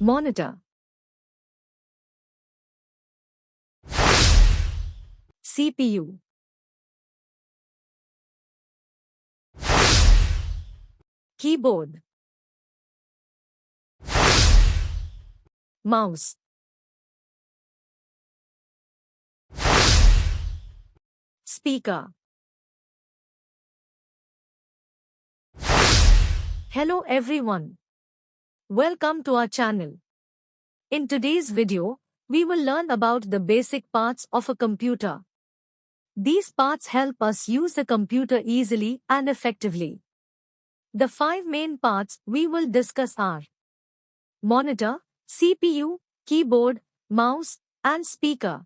Monitor. CPU. Keyboard. Mouse. Speaker. Hello everyone. Welcome to our channel. In today's video, we will learn about the basic parts of a computer. These parts help us use the computer easily and effectively. The 5 main parts we will discuss are monitor, CPU, keyboard, mouse, and speaker.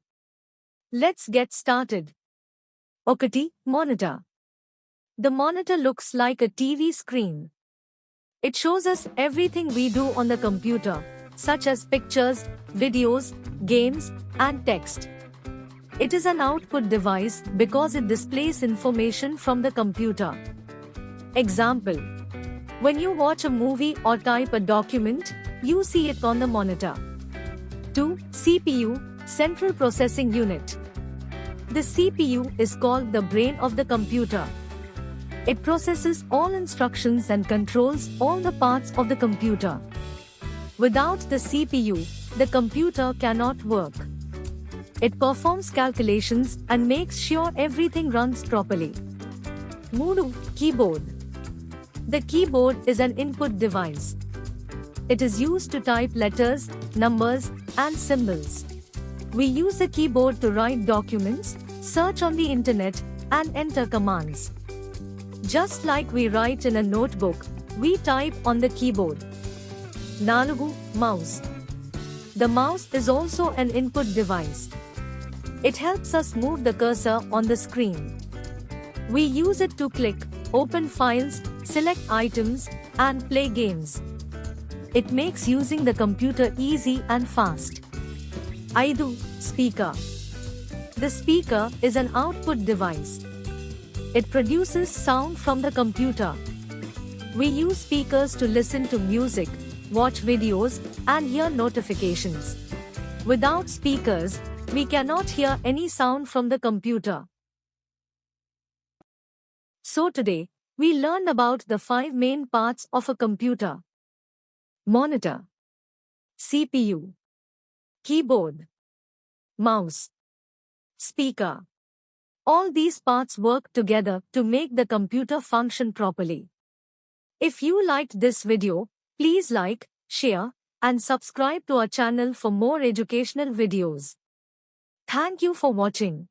Let's get started. Okati, monitor. The monitor looks like a TV screen. It shows us everything we do on the computer, such as pictures, videos, games, and text. It is an output device because it displays information from the computer. Example: when you watch a movie or type a document, you see it on the monitor. 2. CPU, Central Processing Unit. The CPU is called the brain of the computer. It processes all instructions and controls all the parts of the computer. Without the CPU, the computer cannot work. It performs calculations and makes sure everything runs properly. 3. Keyboard. The keyboard is an input device. It is used to type letters, numbers, and symbols. We use a keyboard to write documents, search on the internet, and enter commands. Just like we write in a notebook, we type on the keyboard. 4. Mouse. The mouse is also an input device. It helps us move the cursor on the screen. We use it to click, open files, select items, and play games. It makes using the computer easy and fast. 5. Speaker. The speaker is an output device. It produces sound from the computer. We use speakers to listen to music, watch videos, and hear notifications. Without speakers, we cannot hear any sound from the computer. So today, we learned about the 5 main parts of a computer: monitor, CPU, keyboard, mouse, speaker. All these parts work together to make the computer function properly. If you liked this video, please like, share, and subscribe to our channel for more educational videos. Thank you for watching.